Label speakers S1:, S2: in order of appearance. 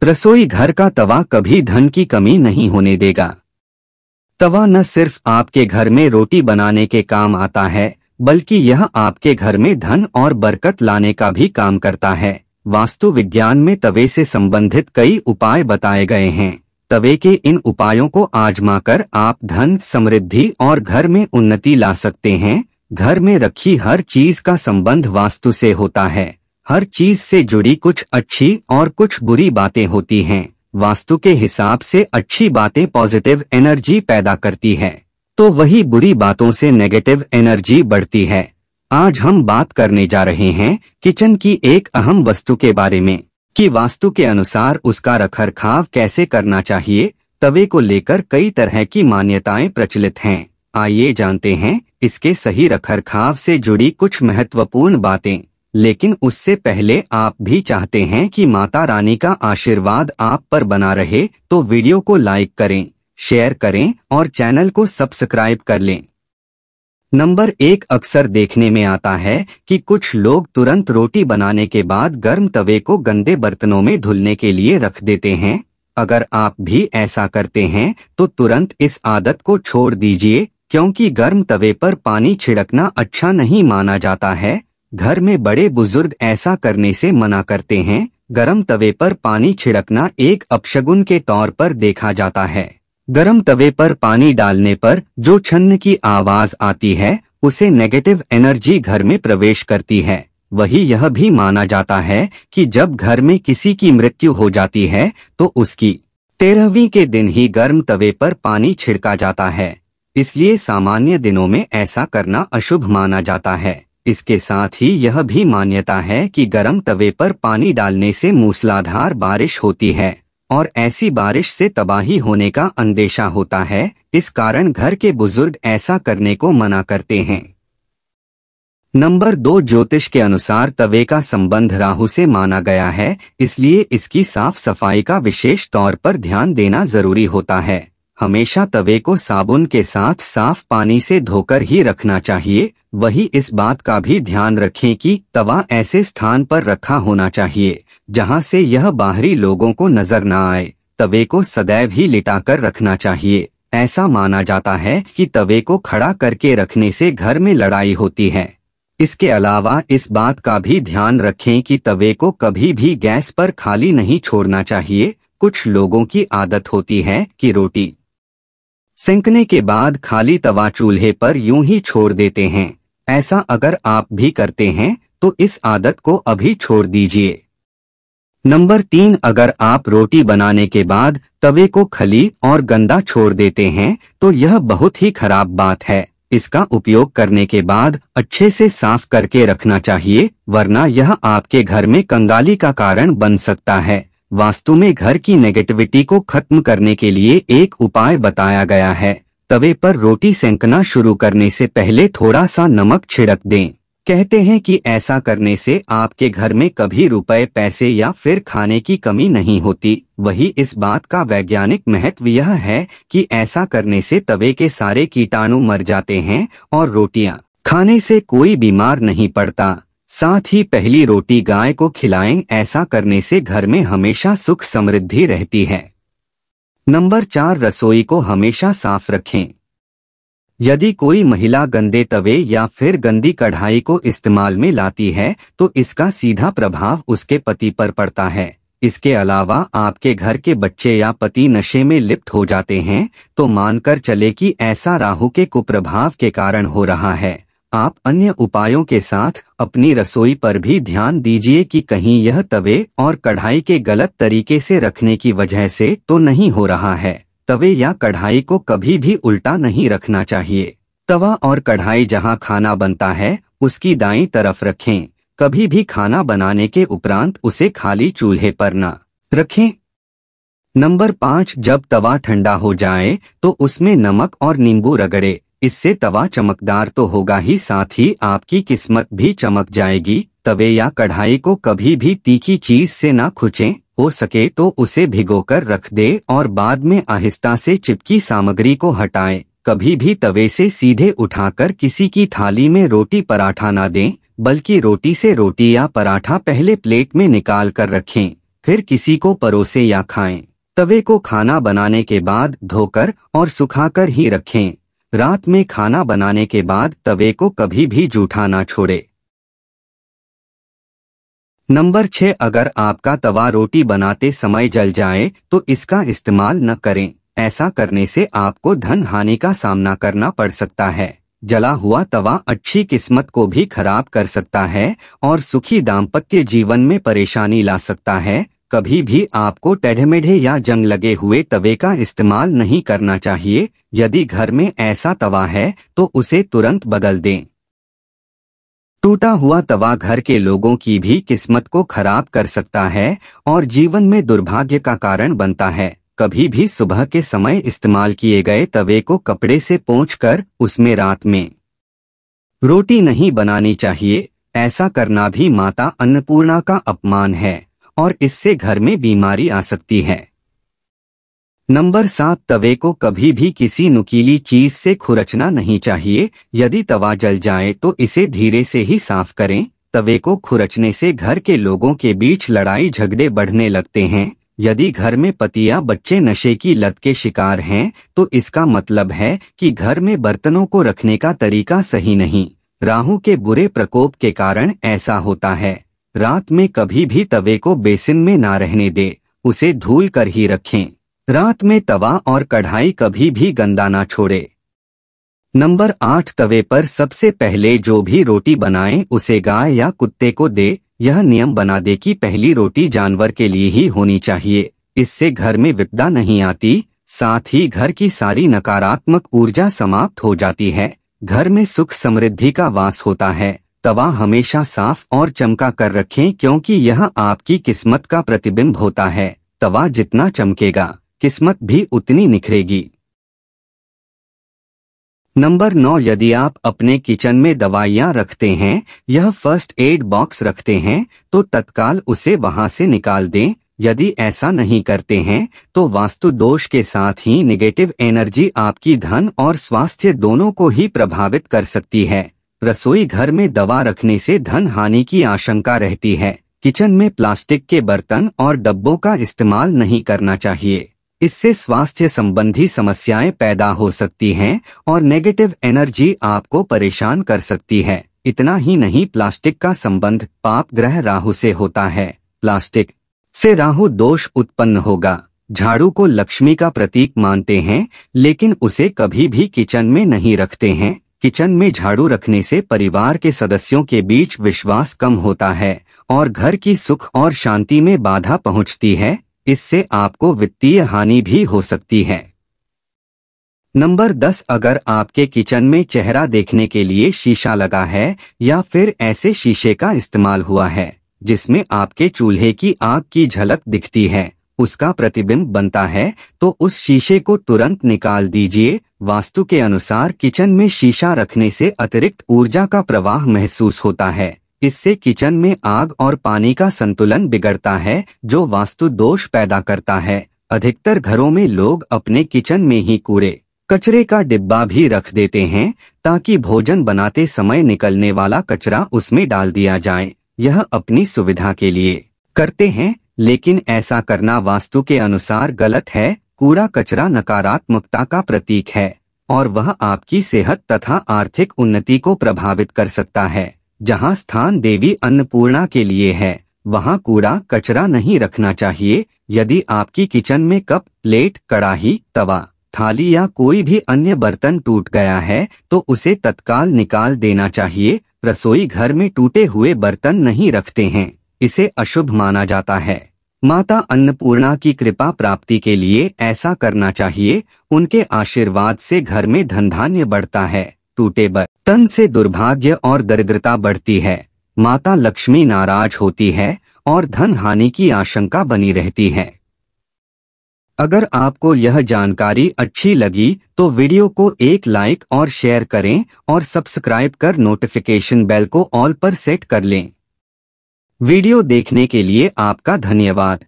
S1: रसोई घर का तवा कभी धन की कमी नहीं होने देगा। तवा न सिर्फ आपके घर में रोटी बनाने के काम आता है, बल्कि यह आपके घर में धन और बरकत लाने का भी काम करता है। वास्तु विज्ञान में तवे से संबंधित कई उपाय बताए गए हैं। तवे के इन उपायों को आजमाकर आप धन, समृद्धि और घर में उन्नति ला सकते हैं। घर में रखी हर चीज का संबंध वास्तु से होता है। हर चीज से जुड़ी कुछ अच्छी और कुछ बुरी बातें होती हैं। वास्तु के हिसाब से अच्छी बातें पॉजिटिव एनर्जी पैदा करती है, तो वही बुरी बातों से नेगेटिव एनर्जी बढ़ती है। आज हम बात करने जा रहे हैं किचन की एक अहम वस्तु के बारे में कि वास्तु के अनुसार उसका रखरखाव कैसे करना चाहिए। तवे को लेकर कई तरह की मान्यताएं प्रचलित हैं। आइए जानते हैं इसके सही रखरखाव से जुड़ी कुछ महत्वपूर्ण बातें। लेकिन उससे पहले आप भी चाहते हैं कि माता रानी का आशीर्वाद आप पर बना रहे, तो वीडियो को लाइक करें, शेयर करें और चैनल को सब्सक्राइब कर लें। नंबर 1, अक्सर देखने में आता है कि कुछ लोग तुरंत रोटी बनाने के बाद गर्म तवे को गंदे बर्तनों में धुलने के लिए रख देते हैं। अगर आप भी ऐसा करते हैं तो तुरंत इस आदत को छोड़ दीजिए, क्योंकि गर्म तवे पर पानी छिड़कना अच्छा नहीं माना जाता है। घर में बड़े बुजुर्ग ऐसा करने से मना करते हैं। गर्म तवे पर पानी छिड़कना एक अपशगुन के तौर पर देखा जाता है। गर्म तवे पर पानी डालने पर जो छन्न की आवाज आती है, उसे नेगेटिव एनर्जी घर में प्रवेश करती है। वही यह भी माना जाता है कि जब घर में किसी की मृत्यु हो जाती है तो उसकी 13वीं के दिन ही गर्म तवे पर पानी छिड़का जाता है। इसलिए सामान्य दिनों में ऐसा करना अशुभ माना जाता है। इसके साथ ही यह भी मान्यता है कि गर्म तवे पर पानी डालने से मूसलाधार बारिश होती है और ऐसी बारिश से तबाही होने का अंदेशा होता है। इस कारण घर के बुजुर्ग ऐसा करने को मना करते हैं। नंबर 2, ज्योतिष के अनुसार तवे का संबंध राहु से माना गया है, इसलिए इसकी साफ सफाई का विशेष तौर पर ध्यान देना जरूरी होता है। हमेशा तवे को साबुन के साथ साफ पानी से धोकर ही रखना चाहिए। वही इस बात का भी ध्यान रखें कि तवा ऐसे स्थान पर रखा होना चाहिए जहां से यह बाहरी लोगों को नजर न आए। तवे को सदैव ही लिटाकर रखना चाहिए। ऐसा माना जाता है कि तवे को खड़ा करके रखने से घर में लड़ाई होती है। इसके अलावा इस बात का भी ध्यान रखें कि तवे को कभी भी गैस पर खाली नहीं छोड़ना चाहिए। कुछ लोगों की आदत होती है कि रोटी सेंकने के बाद खाली तवा चूल्हे पर यूं ही छोड़ देते हैं। ऐसा अगर आप भी करते हैं तो इस आदत को अभी छोड़ दीजिए। नंबर 3, अगर आप रोटी बनाने के बाद तवे को खली और गंदा छोड़ देते हैं तो यह बहुत ही खराब बात है। इसका उपयोग करने के बाद अच्छे से साफ करके रखना चाहिए, वरना यह आपके घर में कंगाली का कारण बन सकता है। वास्तु में घर की नेगेटिविटी को खत्म करने के लिए एक उपाय बताया गया है। तवे पर रोटी सेंकना शुरू करने से पहले थोड़ा सा नमक छिड़क दें। कहते हैं कि ऐसा करने से आपके घर में कभी रुपए, पैसे या फिर खाने की कमी नहीं होती। वही इस बात का वैज्ञानिक महत्व यह है कि ऐसा करने से तवे के सारे कीटाणु मर जाते हैं और रोटियां खाने से कोई बीमार नहीं पड़ता। साथ ही पहली रोटी गाय को खिलाएं। ऐसा करने से घर में हमेशा सुख समृद्धि रहती है। नंबर 4, रसोई को हमेशा साफ रखें। यदि कोई महिला गंदे तवे या फिर गंदी कढ़ाई को इस्तेमाल में लाती है तो इसका सीधा प्रभाव उसके पति पर पड़ता है। इसके अलावा आपके घर के बच्चे या पति नशे में लिप्त हो जाते हैं तो मानकर चले कि ऐसा राहु के कुप्रभाव के कारण हो रहा है। आप अन्य उपायों के साथ अपनी रसोई पर भी ध्यान दीजिए कि कहीं यह तवे और कढ़ाई के गलत तरीके से रखने की वजह से तो नहीं हो रहा है। तवे या कढ़ाई को कभी भी उल्टा नहीं रखना चाहिए। तवा और कढ़ाई जहां खाना बनता है उसकी दाईं तरफ रखें। कभी भी खाना बनाने के उपरांत उसे खाली चूल्हे पर न रखें। नंबर 5, जब तवा ठंडा हो जाए तो उसमें नमक और नींबू रगड़े। इससे तवा चमकदार तो होगा ही, साथ ही आपकी किस्मत भी चमक जाएगी। तवे या कढ़ाई को कभी भी तीखी चीज से ना खुचें। हो सके तो उसे भिगोकर रख दे और बाद में आहिस्ता से चिपकी सामग्री को हटाएं। कभी भी तवे से सीधे उठाकर किसी की थाली में रोटी पराठा ना दें, बल्कि रोटी से रोटी या पराठा पहले प्लेट में निकाल कर रखें। फिर किसी को परोसे या खाएं। तवे को खाना बनाने के बाद धोकर और सुखाकर ही रखें। रात में खाना बनाने के बाद तवे को कभी भी जूठा ना छोड़े। नंबर 6, अगर आपका तवा रोटी बनाते समय जल जाए तो इसका इस्तेमाल न करें। ऐसा करने से आपको धन हानि का सामना करना पड़ सकता है। जला हुआ तवा अच्छी किस्मत को भी खराब कर सकता है और सुखी दाम्पत्य जीवन में परेशानी ला सकता है। कभी भी आपको टेढ़े-मेढ़े या जंग लगे हुए तवे का इस्तेमाल नहीं करना चाहिए। यदि घर में ऐसा तवा है तो उसे तुरंत बदल दें। टूटा हुआ तवा घर के लोगों की भी किस्मत को खराब कर सकता है और जीवन में दुर्भाग्य का कारण बनता है। कभी भी सुबह के समय इस्तेमाल किए गए तवे को कपड़े से पोंछकर उसमें रात में रोटी नहीं बनानी चाहिए। ऐसा करना भी माता अन्नपूर्णा का अपमान है और इससे घर में बीमारी आ सकती है। नंबर 7, तवे को कभी भी किसी नुकीली चीज से खुरचना नहीं चाहिए। यदि तवा जल जाए तो इसे धीरे से ही साफ करें। तवे को खुरचने से घर के लोगों के बीच लड़ाई झगड़े बढ़ने लगते हैं। यदि घर में पति या बच्चे नशे की लत के शिकार हैं तो इसका मतलब है कि घर में बर्तनों को रखने का तरीका सही नहीं। राहु के बुरे प्रकोप के कारण ऐसा होता है। रात में कभी भी तवे को बेसिन में ना रहने दे, उसे धुल कर ही रखें। रात में तवा और कढ़ाई कभी भी गंदा ना छोड़े। नंबर 8, तवे पर सबसे पहले जो भी रोटी बनाएं उसे गाय या कुत्ते को दे। यह नियम बना दे कि पहली रोटी जानवर के लिए ही होनी चाहिए। इससे घर में विपदा नहीं आती, साथ ही घर की सारी नकारात्मक ऊर्जा समाप्त हो जाती है। घर में सुख समृद्धि का वास होता है। तवा हमेशा साफ और चमका कर रखें क्योंकि यह आपकी किस्मत का प्रतिबिंब होता है। तवा जितना चमकेगा किस्मत भी उतनी निखरेगी। नंबर 9, यदि आप अपने किचन में दवाइयाँ रखते हैं, यह फर्स्ट एड बॉक्स रखते हैं तो तत्काल उसे वहां से निकाल दें। यदि ऐसा नहीं करते हैं तो वास्तु दोष के साथ ही नेगेटिव एनर्जी आपकी धन और स्वास्थ्य दोनों को ही प्रभावित कर सकती है। रसोई घर में दवा रखने से धन हानि की आशंका रहती है। किचन में प्लास्टिक के बर्तन और डब्बों का इस्तेमाल नहीं करना चाहिए। इससे स्वास्थ्य संबंधी समस्याएं पैदा हो सकती हैं और नेगेटिव एनर्जी आपको परेशान कर सकती है। इतना ही नहीं, प्लास्टिक का संबंध पाप ग्रह राहु से होता है। प्लास्टिक से राहु दोष उत्पन्न होगा। झाड़ू को लक्ष्मी का प्रतीक मानते हैं लेकिन उसे कभी भी किचन में नहीं रखते हैं। किचन में झाड़ू रखने से परिवार के सदस्यों के बीच विश्वास कम होता है और घर की सुख और शांति में बाधा पहुंचती है। इससे आपको वित्तीय हानि भी हो सकती है। नंबर 10, अगर आपके किचन में चेहरा देखने के लिए शीशा लगा है या फिर ऐसे शीशे का इस्तेमाल हुआ है जिसमें आपके चूल्हे की आग की झलक दिखती है, उसका प्रतिबिंब बनता है, तो उस शीशे को तुरंत निकाल दीजिए। वास्तु के अनुसार किचन में शीशा रखने से अतिरिक्त ऊर्जा का प्रवाह महसूस होता है। इससे किचन में आग और पानी का संतुलन बिगड़ता है जो वास्तु दोष पैदा करता है। अधिकतर घरों में लोग अपने किचन में ही कूड़े कचरे का डिब्बा भी रख देते हैं ताकि भोजन बनाते समय निकलने वाला कचरा उसमें डाल दिया जाए। यह अपनी सुविधा के लिए करते हैं लेकिन ऐसा करना वास्तु के अनुसार गलत है। कूड़ा कचरा नकारात्मकता का प्रतीक है और वह आपकी सेहत तथा आर्थिक उन्नति को प्रभावित कर सकता है। जहां स्थान देवी अन्नपूर्णा के लिए है वहां कूड़ा कचरा नहीं रखना चाहिए। यदि आपकी किचन में कप, प्लेट, कड़ाही, तवा, थाली या कोई भी अन्य बर्तन टूट गया है तो उसे तत्काल निकाल देना चाहिए। रसोई घर में टूटे हुए बर्तन नहीं रखते हैं, इसे अशुभ माना जाता है। माता अन्नपूर्णा की कृपा प्राप्ति के लिए ऐसा करना चाहिए। उनके आशीर्वाद से घर में धन धान्य बढ़ता है। टूटे बर्तन से दुर्भाग्य और दरिद्रता बढ़ती है। माता लक्ष्मी नाराज होती है और धन हानि की आशंका बनी रहती है। अगर आपको यह जानकारी अच्छी लगी तो वीडियो को एक लाइक और शेयर करें और सब्सक्राइब कर नोटिफिकेशन बेल को ऑल पर सेट कर लें। वीडियो देखने के लिए आपका धन्यवाद।